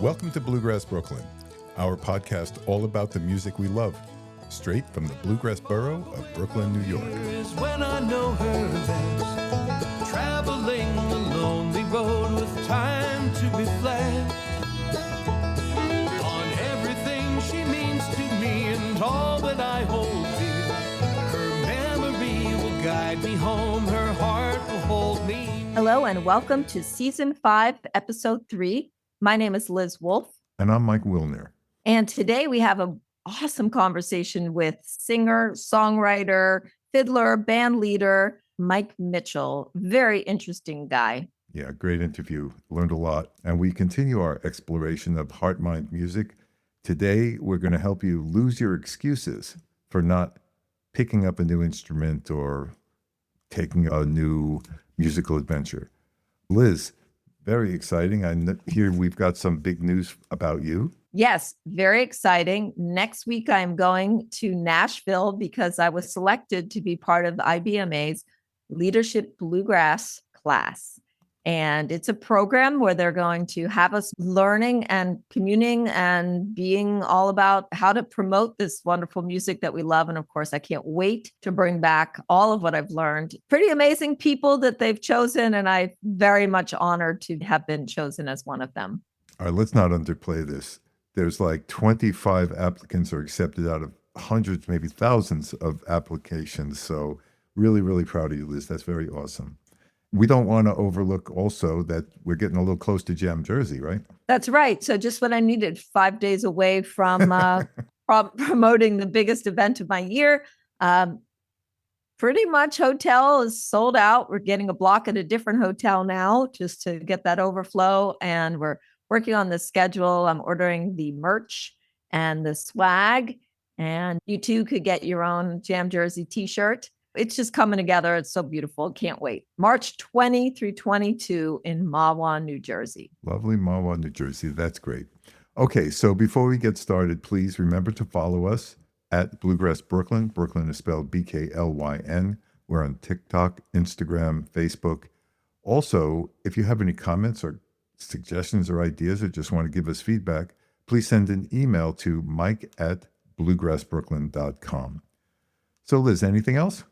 Welcome to Bluegrass Brooklyn, our podcast all about the music we love, straight from the Bluegrass Borough of Brooklyn, New York. When I know her best, traveling the lonely road with time to reflect on everything she means to me and all that I hold dear. Her memory will guide me home, her heart will hold me. Hello and welcome to Season 5, Episode 3. My name is Liz Wolfe. And I'm Mike Wilner. And today we have an awesome conversation with singer, songwriter, fiddler, band leader, Mike Mitchell. Very interesting guy. Yeah, great interview. Learned a lot. And we continue our exploration of heart-mind music. Today, we're going to help you lose your excuses for not picking up a new instrument or taking a new musical adventure. Liz, very exciting. I hear we've got some big news about you. Yes, very exciting. Next week, I'm going to Nashville because I was selected to be part of the IBMA's Leadership Bluegrass class. And it's a program where they're going to have us learning and communing and being all about how to promote this wonderful music that we love. And of course, I can't wait to bring back all of what I've learned. Pretty amazing people that they've chosen. And I'm very much honored to have been chosen as one of them. All right, let's not underplay this. There's like 25 applicants are accepted out of hundreds, maybe thousands of applications. So really, really proud of you, Liz. That's very awesome. We don't want to overlook also that we're getting a little close to Jam Jersey, right? That's right. So just what I needed, 5 days away from promoting the biggest event of my year. Pretty much hotel is sold out. We're getting a block at a different hotel now just to get that overflow. And we're working on the schedule. I'm ordering the merch and the swag. And you too could get your own Jam Jersey t-shirt. It's just coming together. It's so beautiful. Can't wait. March 20 through 22 in Mahwah, New Jersey. Lovely Mahwah, New Jersey. That's great. Okay, so before we get started, please remember to follow us at Bluegrass Brooklyn. Brooklyn is spelled BKLYN. We're on TikTok, Instagram, Facebook. Also, if you have any comments or suggestions or ideas or just want to give us feedback, please send an email to mike@bluegrassbrooklyn.com. So Liz, anything else?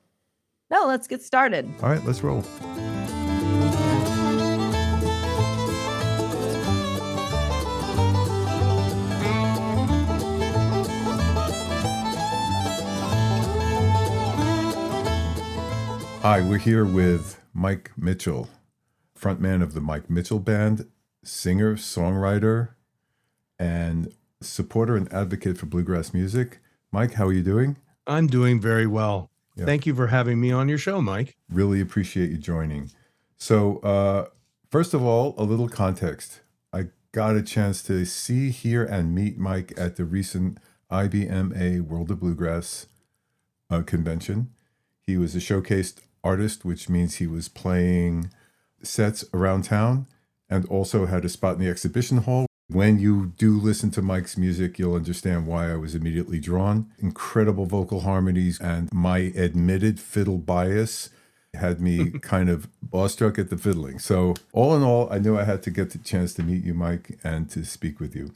No, let's get started. All right, let's roll. Hi, we're here with Mike Mitchell, frontman of the Mike Mitchell Band, singer, songwriter, and supporter and advocate for bluegrass music. Mike, how are you doing? I'm doing very well. Yeah. Thank you for having me on your show, Mike. Really appreciate you joining. So, first of all, a little context. I got a chance to see, hear, and meet Mike at the recent IBMA World of Bluegrass convention. He was a showcased artist, which means he was playing sets around town and also had a spot in the exhibition hall. When you do listen to Mike's music, you'll understand why I was immediately drawn. Incredible vocal harmonies, and my admitted fiddle bias had me kind of awestruck at the fiddling. So all in all, I knew I had to get the chance to meet you, Mike, and to speak with you.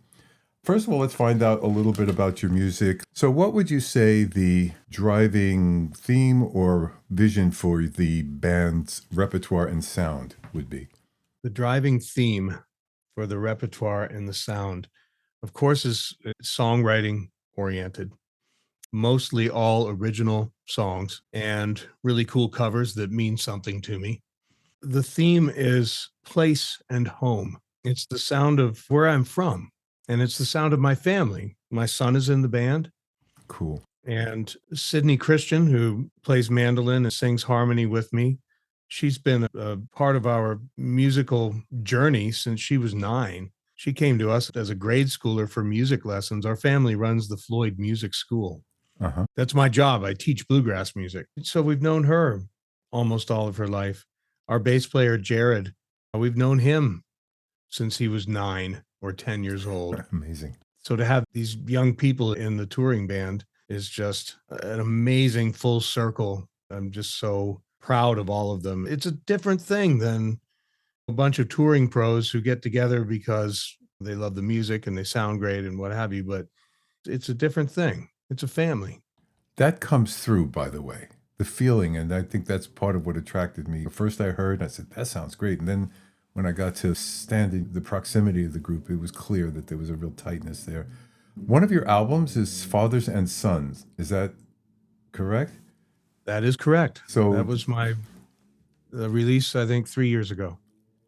First of all, let's find out a little bit about your music. So what would you say the driving theme or vision for the band's repertoire and sound would be? The driving theme for the repertoire and the sound, of course, is songwriting oriented, mostly all original songs and really cool covers that mean something to me. The theme is place and home. It's the sound of where I'm from, and it's the sound of my family. My son is in the band. Cool. And Sydney Christian, who plays mandolin and sings harmony with me, she's been a part of our musical journey since she was 9. She came to us as a grade schooler for music lessons. Our family runs the Floyd Music School. Uh-huh. That's my job. I teach bluegrass music. So we've known her almost all of her life. Our bass player, Jared, we've known him since he was 9 or 10 years old. Amazing. So to have these young people in the touring band is just an amazing full circle. I'm just so proud of all of them. It's a different thing than a bunch of touring pros who get together because They love the music and they sound great and what have you, but it's a different thing. It's a family. That comes through, by the way, the feeling. And I think that's part of what attracted me. First I heard, I said, that sounds great. And then when I got to standing the proximity of the group, it was clear that there was a real tightness there. One of your albums is Fathers and Sons. Is that correct? That is correct. So that was my release, I think, 3 years ago.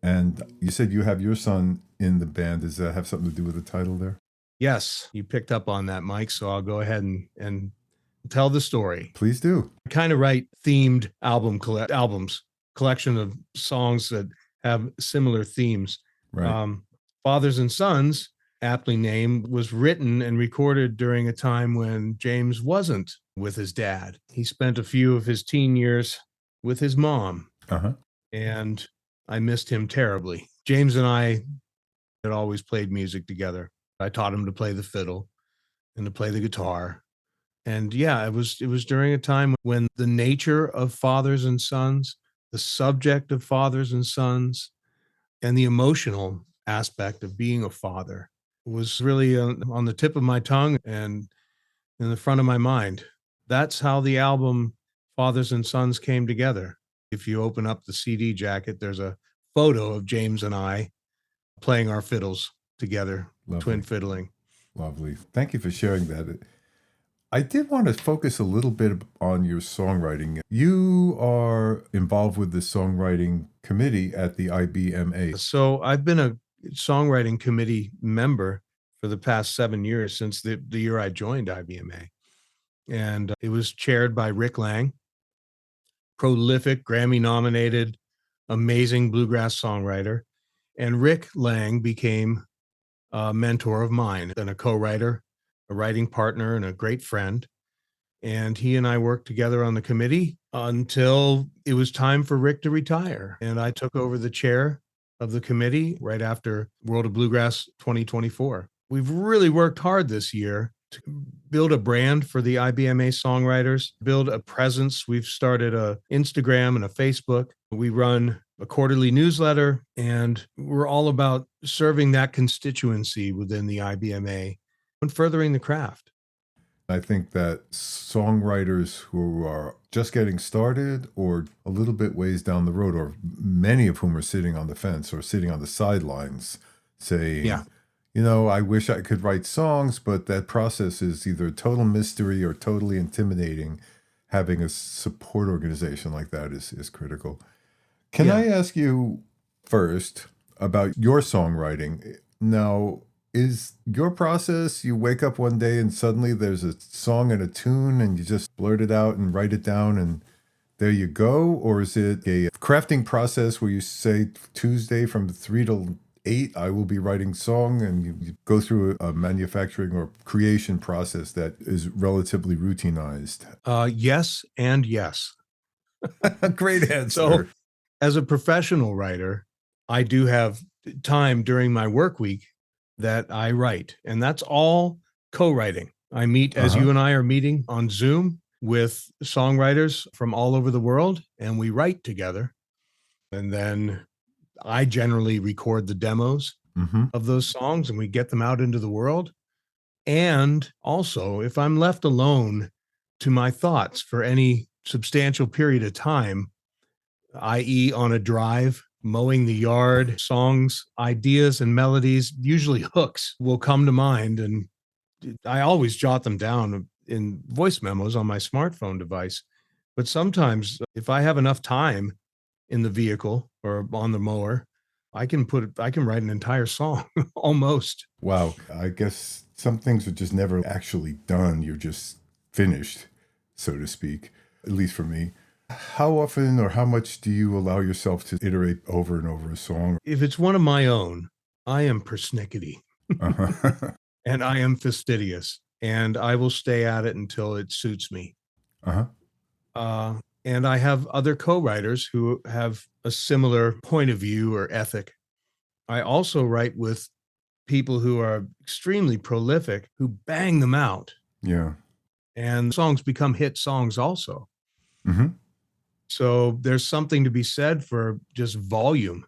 And you said you have your son in the band. Does that have something to do with the title there? Yes, you picked up on that, Mike. So I'll go ahead and tell the story. Please do. I kind of write themed albums, collection of songs that have similar themes. Right. Fathers and Sons, aptly named, was written and recorded during a time when James wasn't with his dad. He spent a few of his teen years with his mom. Uh-huh. And I missed him terribly. James and I had always played music together. I taught him to play the fiddle and to play the guitar. And yeah, it was during a time when the nature of fathers and sons, the subject of fathers and sons, and the emotional aspect of being a father was really on the tip of my tongue and in the front of my mind. That's how the album Fathers and Sons came together. If you open up the CD jacket, there's a photo of James and I playing our fiddles together, Lovely. twin fiddling. Lovely. Thank you for sharing that. I did want to focus a little bit on your songwriting. You are involved with the songwriting committee at the IBMA. So I've been a songwriting committee member for the past 7 years, since the year I joined IBMA. And it was chaired by Rick Lang, prolific, Grammy-nominated, amazing bluegrass songwriter. And Rick Lang became a mentor of mine and a co-writer, a writing partner, and a great friend. And he and I worked together on the committee until it was time for Rick to retire. And I took over the chair of the committee right after World of Bluegrass 2024. We've really worked hard this year to build a brand for the IBMA songwriters, build a presence. We've started a Instagram and a Facebook. We run a quarterly newsletter, and we're all about serving that constituency within the IBMA and furthering the craft. I think that songwriters who are just getting started or a little bit ways down the road, or many of whom are sitting on the fence or sitting on the sidelines saying, you know, I wish I could write songs, but that process is either a total mystery or totally intimidating. Having a support organization like that is critical. Can I ask you first about your songwriting? Now, is your process, you wake up one day and suddenly there's a song and a tune and you just blurt it out and write it down and there you go? Or is it a crafting process where you say Tuesday from 3 to 8, I will be writing song, and you go through a manufacturing or creation process that is relatively routinized? Yes and yes. Great answer. So as a professional writer, I do have time during my work week that I write, and that's all co-writing. I meet, as you and I are meeting on Zoom, with songwriters from all over the world, and we write together. And then I generally record the demos of those songs and we get them out into the world. And also, if I'm left alone to my thoughts for any substantial period of time, i.e. on a drive, mowing the yard, songs, ideas, and melodies, usually hooks, will come to mind. And I always jot them down in voice memos on my smartphone device. But sometimes if I have enough time in the vehicle or on the mower, I can write an entire song almost. Wow. I guess some things are just never actually done. You're just finished, so to speak, at least for me. How often or how much do you allow yourself to iterate over and over a song? If it's one of my own, I am persnickety and I am fastidious, and I will stay at it until it suits me. And I have other co-writers who have a similar point of view or ethic. I also write with people who are extremely prolific, who bang them out. Yeah. And songs become hit songs also. So there's something to be said for just volume.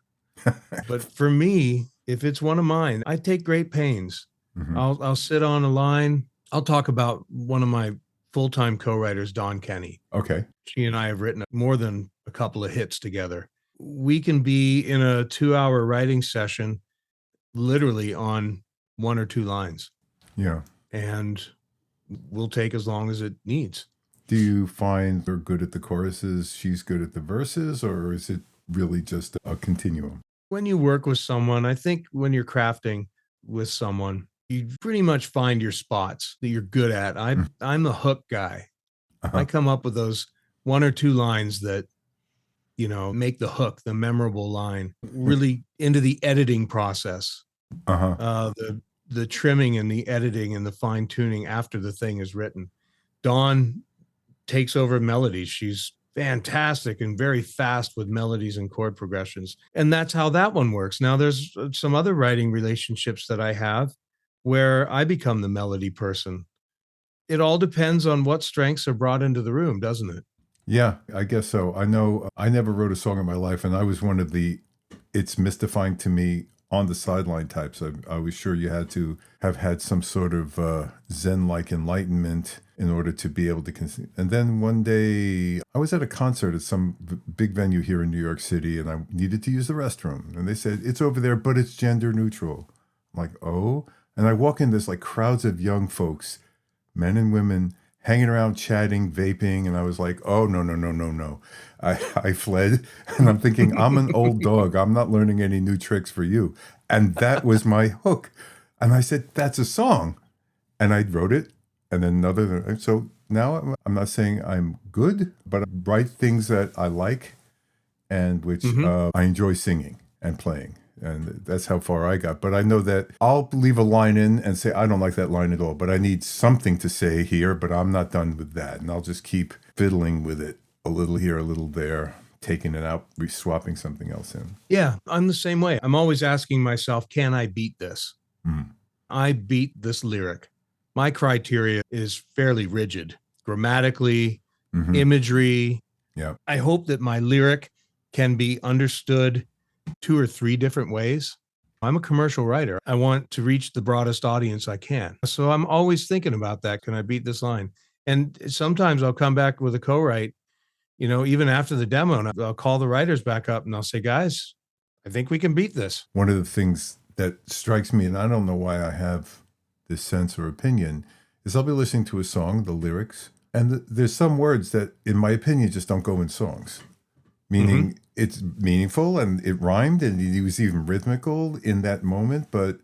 But for me, If it's one of mine, I take great pains. Mhm. I'll sit on a line. I'll talk about one of my full-time co-writers, Dawn Kenny. Okay. She and I have written more than a couple of hits together. We can be in a 2-hour writing session literally on 1 or 2 lines, Yeah. and we'll take as long as it needs. Do you find they're good at the choruses, she's good at the verses, or is it really just a continuum? When you work with someone, I think when you're crafting with someone, you pretty much find your spots that you're good at. I'm the hook guy. Uh-huh. I come up with those 1 or 2 lines that, make the hook, the memorable line, really into the editing process. Uh-huh. The trimming and the editing and the fine tuning after the thing is written. Dawn takes over melodies. She's fantastic and very fast with melodies and chord progressions. And that's how that one works. Now there's some other writing relationships that I have where I become the melody person. It all depends on what strengths are brought into the room, doesn't it? Yeah, I guess so. I know I never wrote a song in my life, and I was one of the it's mystifying to me on the sideline types. I was sure you had to have had some sort of Zen-like enlightenment in order to be able to conceive. And then one day I was at a concert at some big venue here in New York City, and I needed to use the restroom. And they said, it's over there, but it's gender neutral. I'm like, oh. And I walk in, there's like crowds of young folks, men and women, hanging around, chatting, vaping. And I was like, oh, no, no, no, no, no. I fled, and I'm thinking, I'm an old dog. I'm not learning any new tricks for you. And that was my hook. And I said, that's a song. And I wrote it. And then another. So now I'm not saying I'm good, but I write things that I like and which I enjoy singing and playing. And that's how far I got. But I know that I'll leave a line in and say, I don't like that line at all, but I need something to say here, but I'm not done with that. And I'll just keep fiddling with it a little here, a little there, taking it out, swapping something else in. Yeah, I'm the same way. I'm always asking myself, can I beat this? I beat this lyric. My criteria is fairly rigid, grammatically, imagery. Yeah. I hope that my lyric can be understood 2 or 3 different ways. I'm a commercial writer. I want to reach the broadest audience I can. So I'm always thinking about that. Can I beat this line? And sometimes I'll come back with a co-write, even after the demo, and I'll call the writers back up and I'll say, guys, I think we can beat this. One of the things that strikes me, and I don't know why I have this sense or opinion, is I'll be listening to a song, the lyrics, and there's some words that, in my opinion, just don't go in songs. Meaning it's meaningful and it rhymed and it was even rhythmical in that moment, but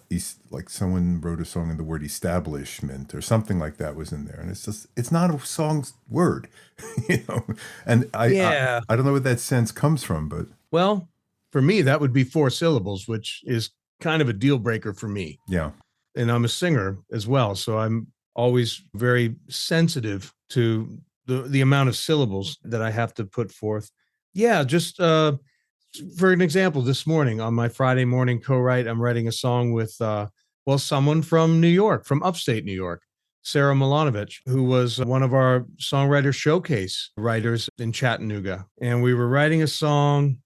he's like someone wrote a song and the word establishment or something like that was in there. And it's not a song's word, And I don't know what that sense comes from, but. Well, for me, that would be 4 syllables, which is kind of a deal breaker for me. Yeah. And I'm a singer as well. So I'm always very sensitive to the amount of syllables that I have to put forth. Yeah, just for an example, this morning on my Friday morning co-write, I'm writing a song with, someone from New York, from upstate New York, Sarah Milanovich, who was one of our Songwriter Showcase writers in Chattanooga. And we were writing a song,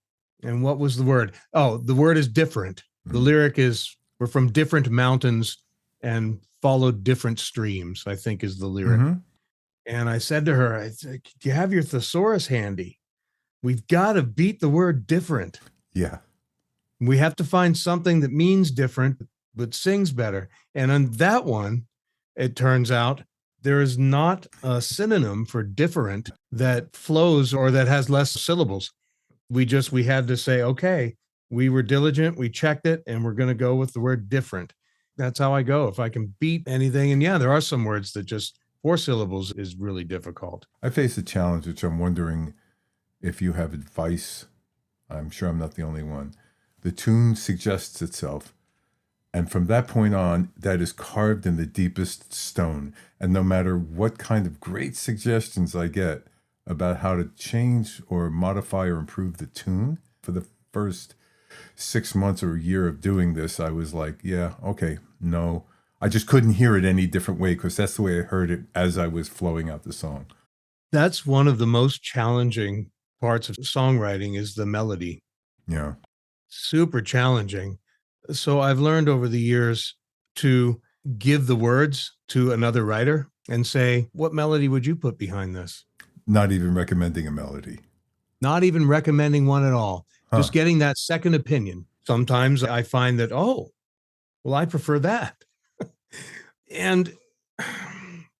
and what was the word? Oh, the word is different. The lyric is, we're from different mountains and followed different streams, I think is the lyric. And I said to her, do you have your thesaurus handy? We've got to beat the word different. Yeah. We have to find something that means different, but sings better. And on that one, it turns out there is not a synonym for different that flows or that has less syllables. We had to say, okay, we were diligent, we checked it, and we're going to go with the word different. That's how I go. If I can beat anything. And yeah, there are some words that just 4 syllables is really difficult. I face a challenge, which I'm wondering if you have advice. I'm sure I'm not the only one. The tune suggests itself. And from that point on, that is carved in the deepest stone. And no matter what kind of great suggestions I get about how to change or modify or improve the tune, for the first 6 months or a year of doing this, I was like, yeah, okay, no. I just couldn't hear it any different way because that's the way I heard it as I was flowing out the song. That's one of the most challenging parts of songwriting is the melody. Yeah. Super challenging. So I've learned over the years to give the words to another writer and say, what melody would you put behind this? Not even recommending a melody. Not even recommending one at all. Huh. Just getting that second opinion. Sometimes I find that, oh, well, I prefer that. And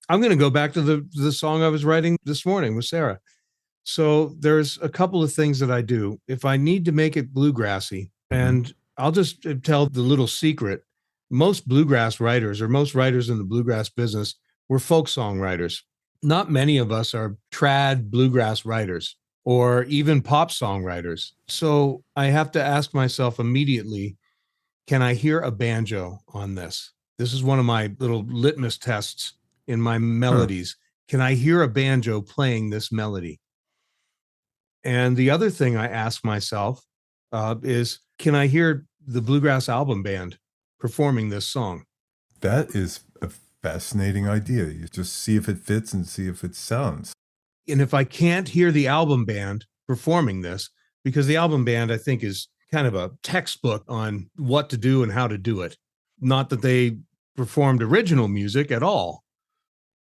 I'm going to go back to the song I was writing this morning with Sarah. So there's a couple of things that I do. If I need to make it bluegrassy, and I'll just tell the little secret, most bluegrass writers or most writers in the bluegrass business were folk songwriters. Not many of us are trad bluegrass writers or even pop songwriters. So I have to ask myself immediately, can I hear a banjo on this? This is one of my little litmus tests in my melodies. Can I hear a banjo playing this melody? And the other thing I ask myself is, can I hear the Bluegrass Album Band performing this song? That is a fascinating idea. You just see if it fits and see if it sounds. And if I can't hear the album band performing this, because the album band, I think, is kind of a textbook on what to do and how to do it. Not that they performed original music at all.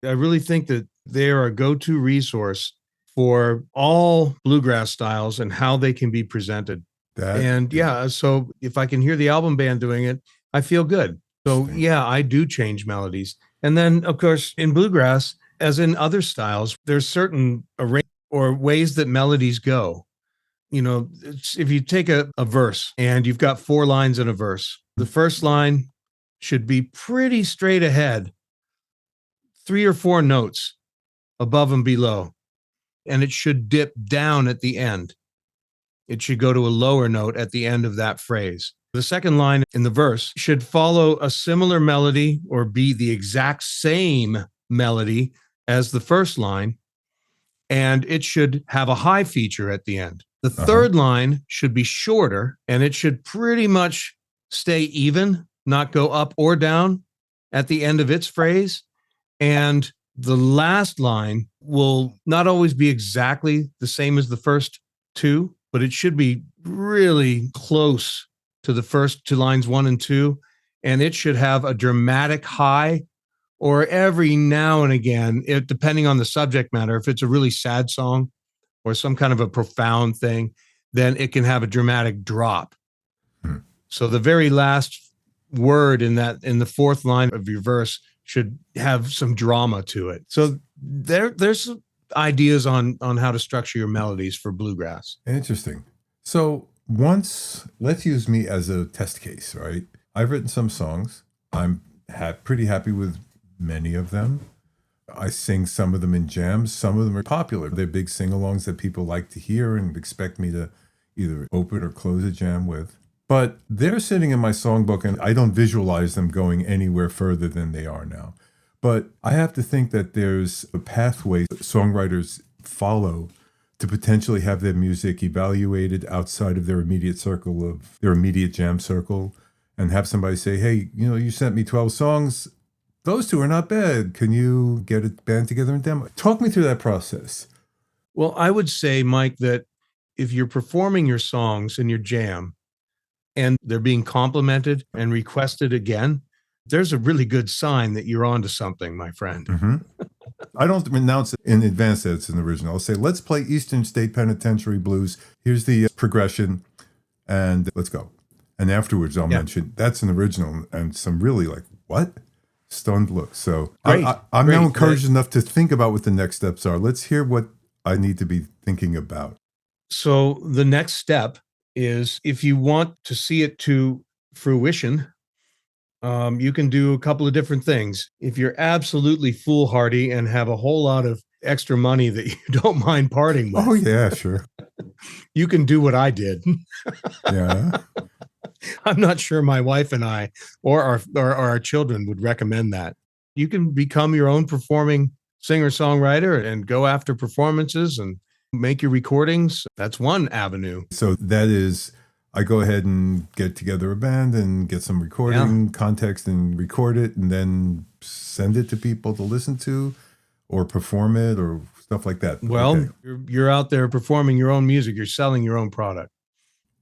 I really think that they are a go-to resource for all bluegrass styles and how they can be presented. So if I can hear the album band doing it, I feel good. So yeah, I do change melodies. And then, of course, in bluegrass, as in other styles, there's certain or ways that melodies go. You know, if you take a verse and you've got 4 lines in a verse, the first line should be pretty straight ahead, 3 or 4 notes above and below, and it should dip down at the end. It should go to a lower note at the end of that phrase. The second line in the verse should follow a similar melody or be the exact same melody as the first line, and it should have a high feature at the end. The third line should be shorter, and it should pretty much stay even, not go up or down at the end of its phrase. And the last line will not always be exactly the same as the first 2, but it should be really close to the first 2 lines, 1 and 2. And it should have a dramatic high, or every now and again, depending on the subject matter, if it's a really sad song or some kind of a profound thing, then it can have a dramatic drop. So the very last word in the 4th line of your verse should have some drama to it. So there's ideas on how to structure your melodies for bluegrass. Interesting. So let's use me as a test case, right? I've written some songs. I'm pretty happy with many of them. I sing some of them in jams. Some of them are popular. They're big sing-alongs that people like to hear and expect me to either open or close a jam with. But they're sitting in my songbook, and I don't visualize them going anywhere further than they are now. But I have to think that there's a pathway songwriters follow to potentially have their music evaluated outside of their immediate circle, of their immediate jam circle, and have somebody say, hey, you sent me 12 songs. Those 2 are not bad. Can you get a band together and demo? Talk me through that process. Well, I would say, Mike, that if you're performing your songs in your jam and they're being complimented and requested again, there's a really good sign that you're onto something, my friend. I don't announce it in advance that it's an original. I'll say, let's play Eastern State Penitentiary Blues. Here's the progression, and let's go. And afterwards, I'll mention that's an original, and some really what? Stunned looks. So I'm now encouraged enough to think about what the next steps are. Let's hear what I need to be thinking about. So the next step is, if you want to see it to fruition, you can do a couple of different things. If you're absolutely foolhardy and have a whole lot of extra money that you don't mind parting with. Oh, yeah, sure. You can do what I did. Yeah. I'm not sure my wife and I or our children would recommend that. You can become your own performing singer-songwriter and go after performances and make your recordings. That's one avenue. So that is, I go ahead and get together a band and get some recording context and record it and then send it to people to listen to or perform it or stuff like that. Well, you're out there performing your own music. You're selling your own product.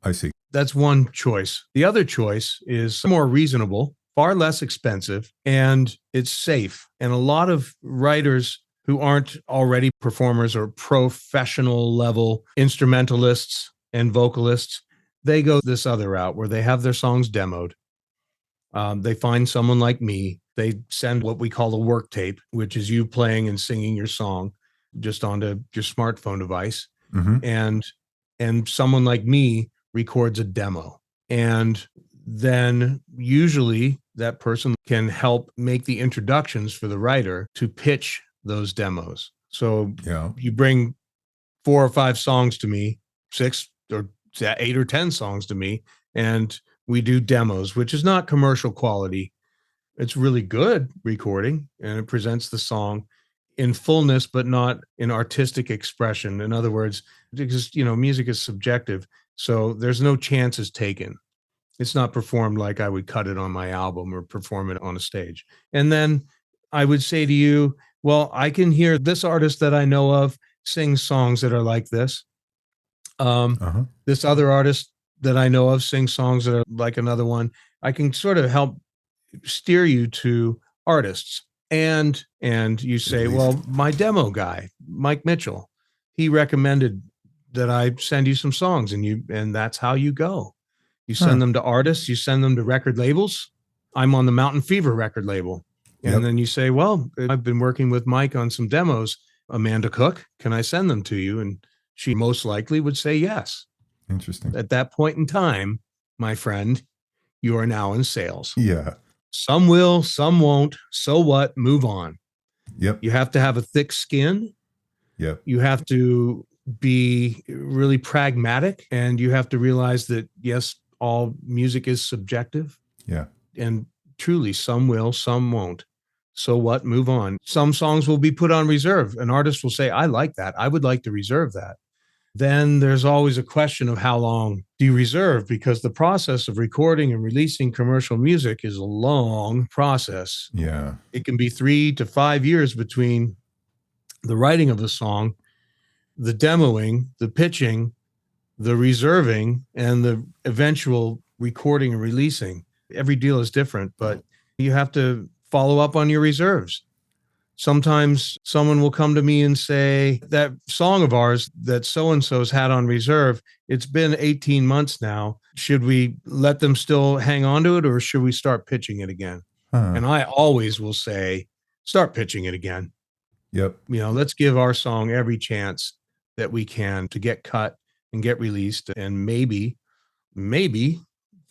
I see. That's one choice. The other choice is more reasonable, far less expensive, and it's safe. And a lot of writers who aren't already performers or professional level instrumentalists and vocalists, they go this other route where they have their songs demoed. They find someone like me. They send what we call a work tape, which is you playing and singing your song just onto your smartphone device. Mm-hmm. And someone like me records a demo. And then usually that person can help make the introductions for the writer to pitch those demos. So Yeah. you bring 4 or 5 songs to me, 6 or 8 or 10 songs to me, and we do demos, which is not commercial quality. It's really good recording, and it presents the song in fullness, but not in artistic expression. In other words, because, music is subjective. So there's no chances taken. It's not performed like I would cut it on my album or perform it on a stage. And then I would say to you, well, I can hear this artist that I know of sing songs that are like this. This other artist that I know of sings songs that are like another one. I can sort of help steer you to artists. And you say, well, my demo guy, Mike Mitchell, he recommended that I send you some songs, and that's how you go. You send them to artists, you send them to record labels. I'm on the Mountain Fever record label. And then you say, well, I've been working with Mike on some demos. Amanda Cook, can I send them to you? And she most likely would say yes. Interesting. At that point in time, my friend, you are now in sales. Yeah. Some will, some won't. So what? Move on. Yep. You have to have a thick skin. Yep. You have to be really pragmatic, and you have to realize that, yes, all music is subjective. Yeah. And truly, some will, some won't. So what? Move on. Some songs will be put on reserve. An artist will say, I like that. I would like to reserve that. Then there's always a question of how long do you reserve, because the process of recording and releasing commercial music is a long process. Yeah. It can be 3 to 5 years between the writing of the song, the demoing, the pitching, the reserving, and the eventual recording and releasing. Every deal is different, but you have to follow up on your reserves. Sometimes someone will come to me and say, that song of ours that so-and-so's had on reserve, it's been 18 months now. Should we let them still hang on to it, or should we start pitching it again? And I always will say, start pitching it again. Yep. Let's give our song every chance that we can to get cut and get released, and maybe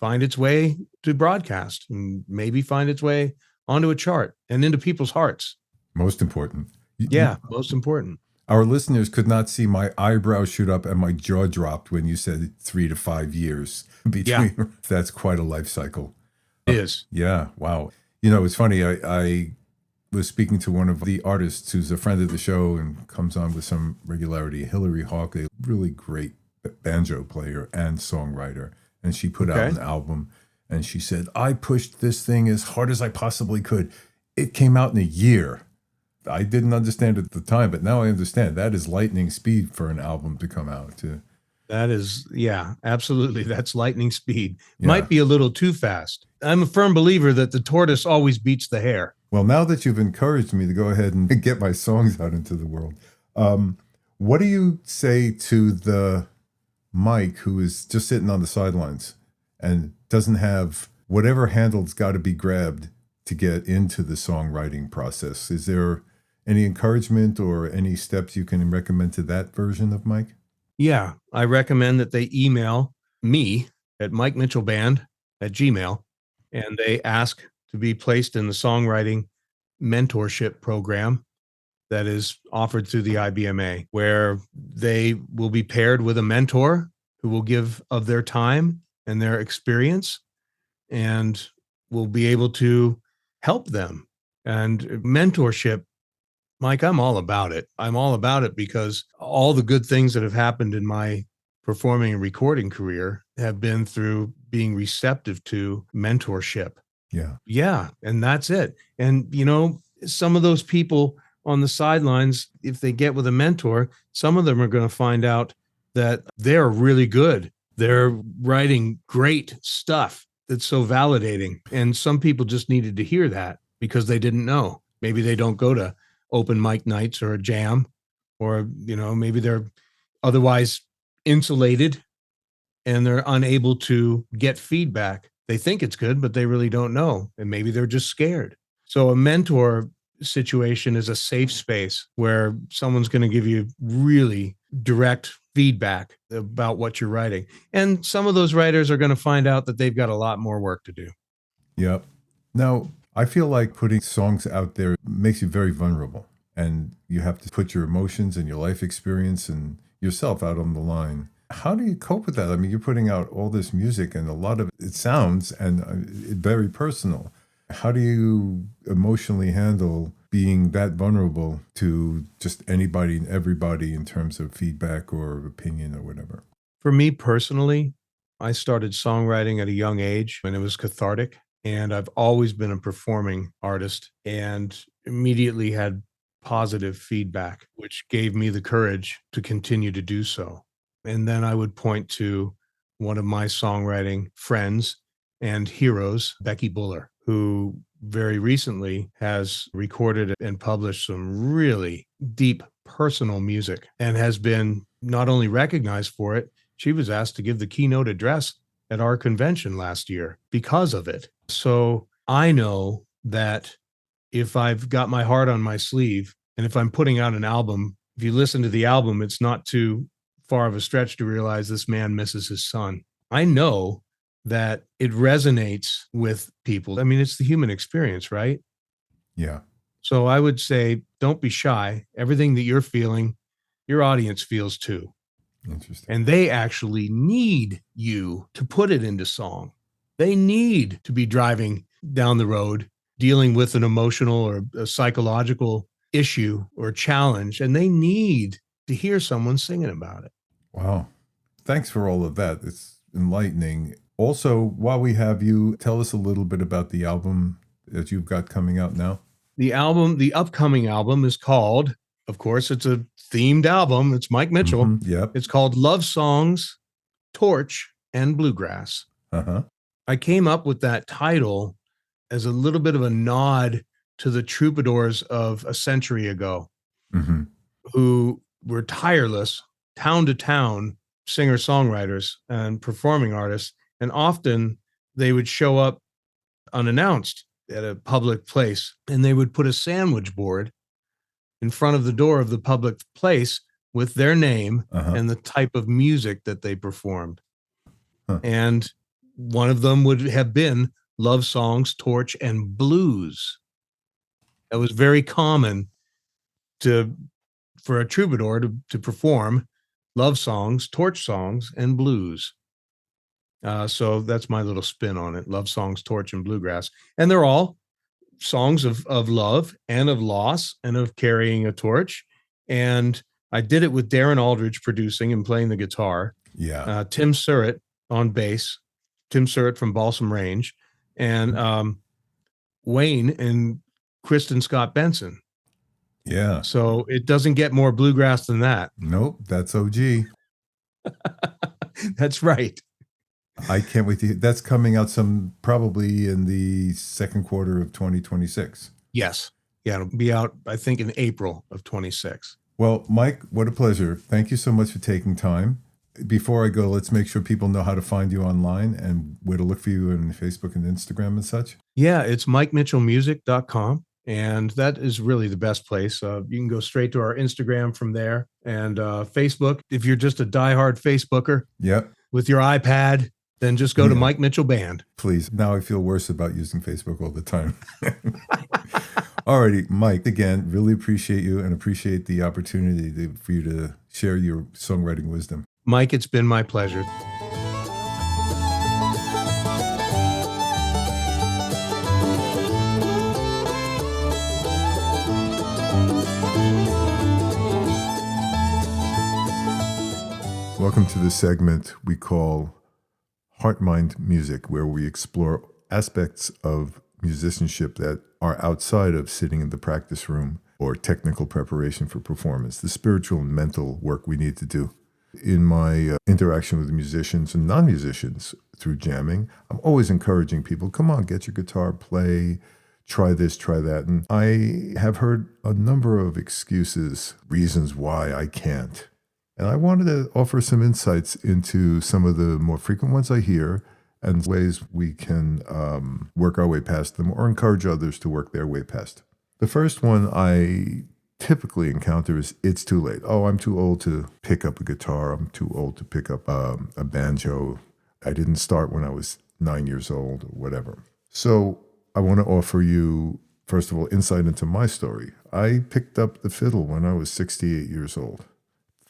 find its way to broadcast, and maybe find its way onto a chart and into people's hearts. Most important. Yeah, most important. Our listeners could not see my eyebrows shoot up and my jaw dropped when you said 3 to 5 years between. Yeah. That's quite a life cycle. It is. Yeah. Wow. It's funny. I was speaking to one of the artists who's a friend of the show and comes on with some regularity, Hillary Hawk, a really great banjo player and songwriter. And she put out an album, and she said, I pushed this thing as hard as I possibly could. It came out in a year. I didn't understand it at the time, but now I understand. That is lightning speed for an album to come out. That is, yeah, absolutely. That's lightning speed. Yeah. Might be a little too fast. I'm a firm believer that the tortoise always beats the hare. Well, now that you've encouraged me to go ahead and get my songs out into the world, what do you say to the Mike who is just sitting on the sidelines and doesn't have whatever handle's got to be grabbed to get into the songwriting process? Is there any encouragement or any steps you can recommend to that version of Mike? Yeah, I recommend that they email me at MikeMitchellBand@gmail.com, and they ask to be placed in the songwriting mentorship program that is offered through the IBMA, where they will be paired with a mentor who will give of their time and their experience, and will be able to help them. And mentorship, Mike, I'm all about it. I'm all about it because all the good things that have happened in my performing and recording career have been through being receptive to mentorship. Yeah. Yeah. And that's it. And, some of those people on the sidelines, if they get with a mentor, some of them are going to find out that they're really good They're writing great stuff that's so validating. And some people just needed to hear that because they didn't know. Maybe they don't go to open mic nights or a jam, or, maybe they're otherwise insulated and they're unable to get feedback. They think it's good, but they really don't know. And maybe they're just scared. So a mentor situation is a safe space where someone's going to give you really direct feedback about what you're writing. And some of those writers are going to find out that they've got a lot more work to do. Yep. Now, I feel like putting songs out there makes you very vulnerable, and you have to put your emotions and your life experience and yourself out on the line. How do you cope with that? I mean, you're putting out all this music, and a lot of it sounds and very personal. How do you emotionally handle being that vulnerable to just anybody and everybody in terms of feedback or opinion or whatever? For me personally, I started songwriting at a young age and it was cathartic. And I've always been a performing artist and immediately had positive feedback, which gave me the courage to continue to do so. And then I would point to one of my songwriting friends and heroes, Becky Buller, who very recently has recorded and published some really deep personal music and has been not only recognized for it, she was asked to give the keynote address at our convention last year because of it. So I know that if I've got my heart on my sleeve and if I'm putting out an album, if you listen to the album, it's not too far of a stretch to realize this man misses his son. I know that it resonates with people. I mean, it's the human experience, right? Yeah. So I would say, don't be shy. Everything that you're feeling, your audience feels too. Interesting. And they actually need you to put it into song. They need to be driving down the road, dealing with an emotional or a psychological issue or challenge, and they need to hear someone singing about it. Wow. Thanks for all of that. It's enlightening. Also, while we have you, tell us a little bit about the album that you've got coming out now. The upcoming album is called, of course, it's a themed album. It's Mike Mitchell. Mm-hmm. Yep. It's called Love Songs, Torch, and Bluegrass. Uh-huh. I came up with that title as a little bit of a nod to the troubadours of a century ago, Mm-hmm. who were tireless, town to town singer-songwriters and performing artists. And often they would show up unannounced at a public place, and they would put a sandwich board in front of the door of the public place with their name Uh-huh. and the type of music that they performed. Huh. And one of them would have been Love Songs, Torch, and Blues. That was very common for a troubadour to perform love songs, torch songs, and blues. So that's my little spin on it. Love Songs, Torch, and Bluegrass. And they're all songs of love and of loss and of carrying a torch. And I did it with Darren Aldridge producing and playing the guitar. Yeah. Tim Surratt on bass, Tim Surratt from Balsam Range, and Wayne and Kristen Scott Benson. Yeah. So it doesn't get more bluegrass than that. Nope. That's OG. That's right. I can't wait to hear. That's coming out probably in the second quarter of 2026. Yes. Yeah, it'll be out, I think, in April of 26. Well, Mike, what a pleasure. Thank you so much for taking time. Before I go, let's make sure people know how to find you online and where to look for you on Facebook and Instagram and such. Yeah, it's MikeMitchellMusic.com. And that is really the best place. You can go straight to our Instagram from there, and Facebook. If you're just a diehard Facebooker Yep. with your iPad, then just go to Mike Mitchell Band. Please. Now I feel worse about using Facebook all the time. Alrighty, Mike, again, really appreciate you and appreciate the opportunity for you to share your songwriting wisdom. Mike, it's been my pleasure. Welcome to the segment we call Heart Mind Music, where we explore aspects of musicianship that are outside of sitting in the practice room or technical preparation for performance, the spiritual and mental work we need to do. In my interaction with musicians and non-musicians through jamming, I'm always encouraging people, come on, get your guitar, play, try this, try that. And I have heard a number of excuses, reasons why I can't. And I wanted to offer some insights into some of the more frequent ones I hear and ways we can work our way past them or encourage others to work their way past. The first one I typically encounter is it's too late. Oh, I'm too old to pick up a guitar. I'm too old to pick up a banjo. I didn't start when I was 9 years old or whatever. So I want to offer you, first of all, insight into my story. I picked up the fiddle when I was 68 years old.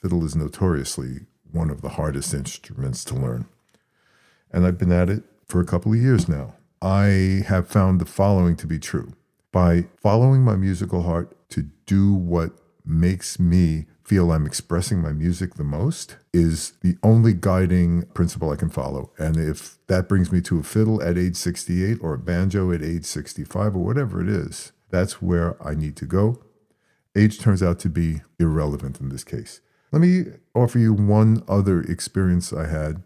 Fiddle is notoriously one of the hardest instruments to learn. And I've been at it for a couple of years now. I have found the following to be true. By following my musical heart to do what makes me feel I'm expressing my music the most is the only guiding principle I can follow. And if that brings me to a fiddle at age 68 or a banjo at age 65 or whatever it is, that's where I need to go. Age turns out to be irrelevant in this case. Let me offer you one other experience I had.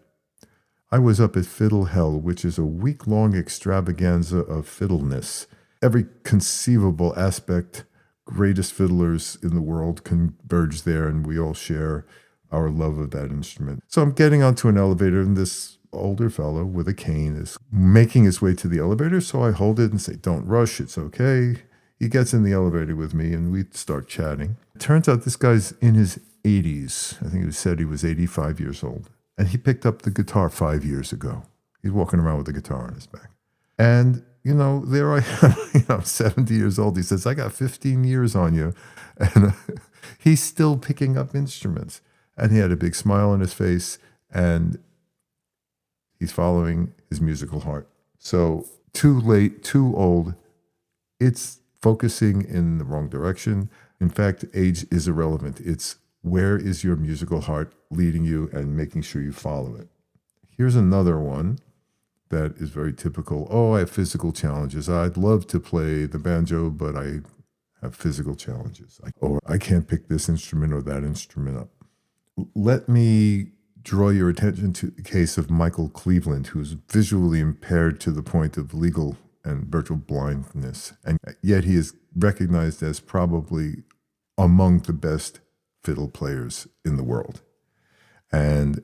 I was up at Fiddle Hell, which is a week-long extravaganza of fiddleness. Every conceivable aspect, greatest fiddlers in the world converge there, and we all share our love of that instrument. So I'm getting onto an elevator, and this older fellow with a cane is making his way to the elevator, so I hold it and say, don't rush, it's okay. He gets in the elevator with me, and we start chatting. It turns out this guy's in his 80s. I think he said he was 85 years old. And he picked up the guitar 5 years ago. He's walking around with a guitar on his back. And, there I am, I'm 70 years old. He says, I got 15 years on you. And he's still picking up instruments. And he had a big smile on his face. And he's following his musical heart. So too late, too old. It's focusing in the wrong direction. In fact, age is irrelevant. It's where is your musical heart leading you and making sure you follow it. Here's another one that is very typical. Oh, I have physical challenges. I'd love to play the banjo, but I have physical challenges. Or I can't pick this instrument or that instrument up. Let me draw your attention to the case of Michael Cleveland, who's visually impaired to the point of legal and virtual blindness. And yet he is recognized as probably among the best fiddle players in the world. And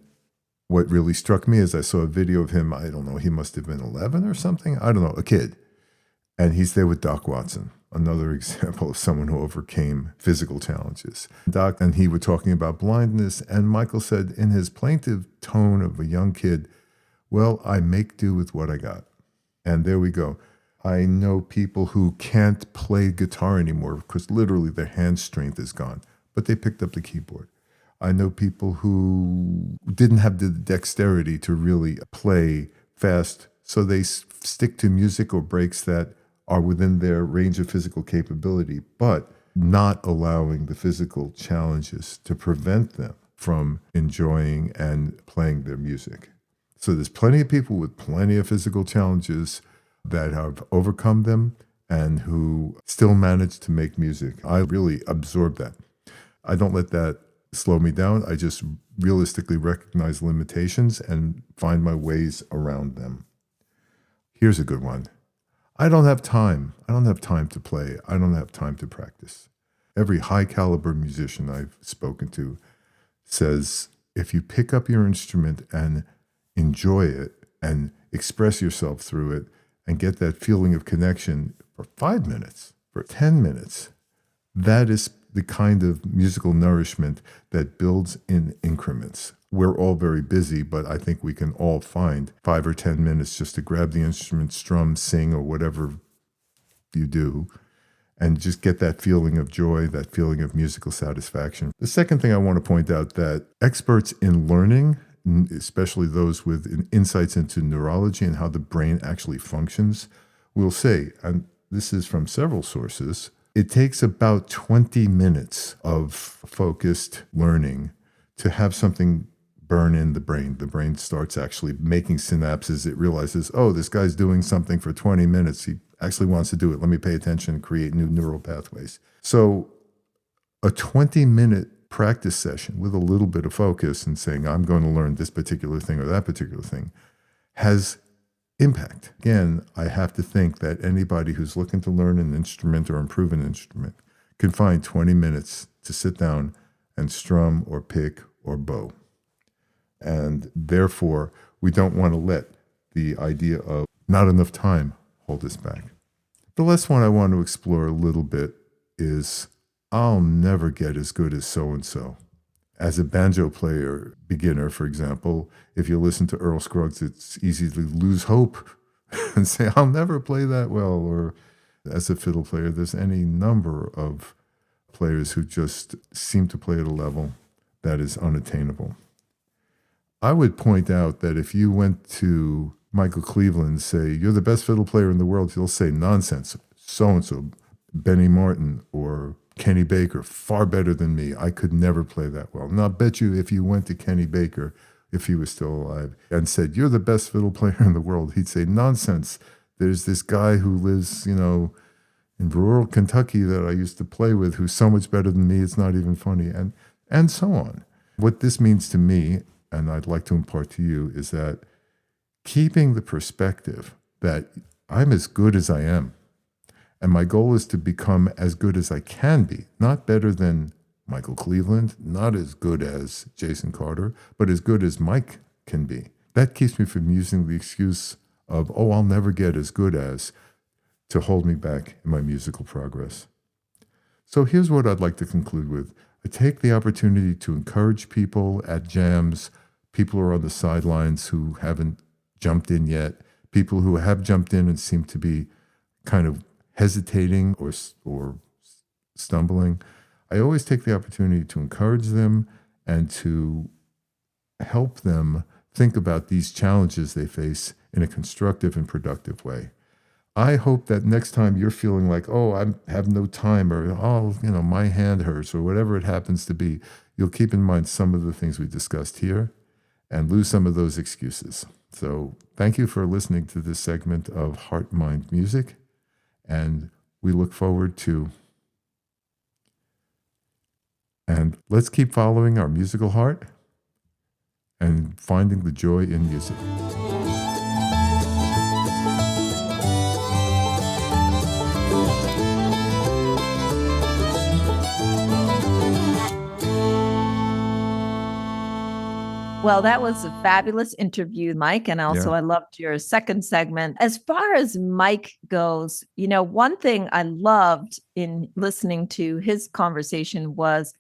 what really struck me is I saw a video of him, I don't know, he must have been 11 or something, I don't know, a kid. And he's there with Doc Watson, another example of someone who overcame physical challenges. Doc and he were talking about blindness, and Michael said in his plaintive tone of a young kid, well, I make do with what I got. And there we go. I know people who can't play guitar anymore because literally their hand strength is gone, but they picked up the keyboard. I know people who didn't have the dexterity to really play fast, so they stick to music or breaks that are within their range of physical capability, but not allowing the physical challenges to prevent them from enjoying and playing their music. So there's plenty of people with plenty of physical challenges that have overcome them and who still manage to make music. I really absorb that. I don't let that slow me down. I just realistically recognize limitations and find my ways around them. Here's a good one. I don't have time. I don't have time to play. I don't have time to practice. Every high caliber musician I've spoken to says, if you pick up your instrument and enjoy it and express yourself through it and get that feeling of connection for 5 minutes, for 10 minutes, that is the kind of musical nourishment that builds in increments. We're all very busy, but I think we can all find 5 or 10 minutes just to grab the instrument, strum, sing, or whatever you do, and just get that feeling of joy, that feeling of musical satisfaction. The second thing I want to point out that experts in learning, especially those with insights into neurology and how the brain actually functions, will say, and this is from several sources, it takes about 20 minutes of focused learning to have something burn in the brain. The brain starts actually making synapses. It realizes, oh, this guy's doing something for 20 minutes. He actually wants to do it. Let me pay attention and create new neural pathways. So a 20-minute practice session with a little bit of focus and saying, I'm going to learn this particular thing or that particular thing, has impact. Again, I have to think that anybody who's looking to learn an instrument or improve an instrument can find 20 minutes to sit down and strum or pick or bow. And therefore, we don't want to let the idea of not enough time hold us back. The last one I want to explore a little bit is, I'll never get as good as so-and-so. As a banjo player, beginner, for example, if you listen to Earl Scruggs, it's easy to lose hope and say, I'll never play that well. Or as a fiddle player, there's any number of players who just seem to play at a level that is unattainable. I would point out that if you went to Michael Cleveland and say, you're the best fiddle player in the world, he'll say, nonsense, so-and-so, Benny Martin or Kenny Baker, far better than me. I could never play that well. And I'll bet you if you went to Kenny Baker, if he was still alive, and said, you're the best fiddle player in the world, he'd say, nonsense. There's this guy who lives, in rural Kentucky that I used to play with who's so much better than me, it's not even funny, and so on. What this means to me, and I'd like to impart to you, is that keeping the perspective that I'm as good as I am, and my goal is to become as good as I can be, not better than Michael Cleveland, not as good as Jason Carter, but as good as Mike can be. That keeps me from using the excuse of, I'll never get as good as, to hold me back in my musical progress. So here's what I'd like to conclude with. I take the opportunity to encourage people at jams, people who are on the sidelines who haven't jumped in yet, people who have jumped in and seem to be kind of hesitating or stumbling. I always take the opportunity to encourage them and to help them think about these challenges they face in a constructive and productive way. I hope that next time you're feeling like, I have no time, or, my hand hurts, or whatever it happens to be, you'll keep in mind some of the things we discussed here and lose some of those excuses. So thank you for listening to this segment of Heart Mind Music, and we look forward to, and let's keep following our musical heart and finding the joy in music. Well, that was a fabulous interview, Mike. And also, I loved your second segment. As far as Mike goes, one thing I loved in listening to his conversation was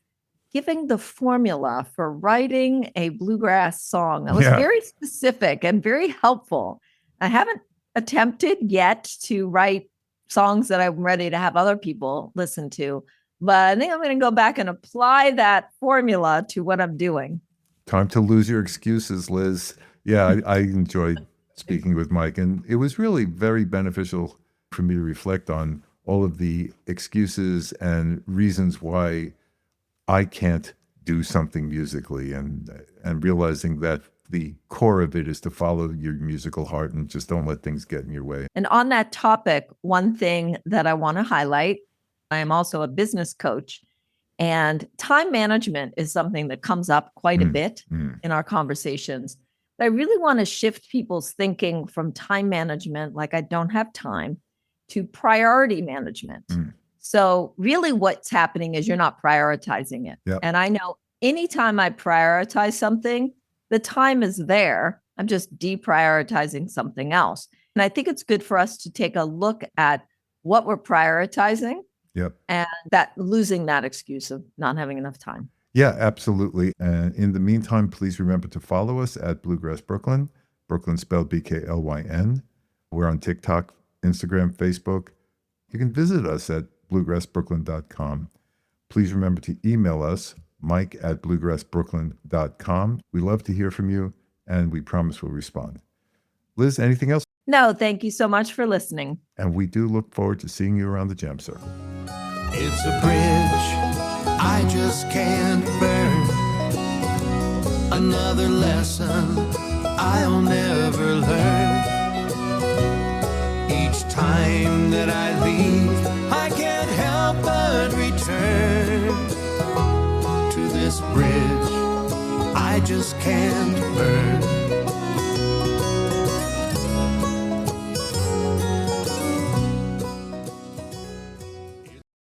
giving the formula for writing a bluegrass song. It was very specific and very helpful. I haven't attempted yet to write songs that I'm ready to have other people listen to, but I think I'm going to go back and apply that formula to what I'm doing. Time to lose your excuses, Liz. Yeah, I enjoyed speaking with Mike, and it was really very beneficial for me to reflect on all of the excuses and reasons why I can't do something musically, and realizing that the core of it is to follow your musical heart and just don't let things get in your way. And on that topic, one thing that I want to highlight, I am also a business coach. And time management is something that comes up quite a bit in our conversations. But I really want to shift people's thinking from time management, like I don't have time, to priority management. So really what's happening is you're not prioritizing it. Yep. And I know anytime I prioritize something, the time is there. I'm just deprioritizing something else. And I think it's good for us to take a look at what we're prioritizing. Yep. And that losing that excuse of not having enough time. Yeah, absolutely. And in the meantime, please remember to follow us at Bluegrass Brooklyn, Brooklyn spelled BKLYN. We're on TikTok, Instagram, Facebook. You can visit us at bluegrassbrooklyn.com. Please remember to email us, mike@bluegrassbrooklyn.com. We love to hear from you, and we promise we'll respond. Liz, anything else? No, thank you so much for listening. And we do look forward to seeing you around the jam circle. It's a bridge I just can't burn. Another lesson I'll never learn. Each time that I leave, I can't help but return to to this bridge. I just can't burn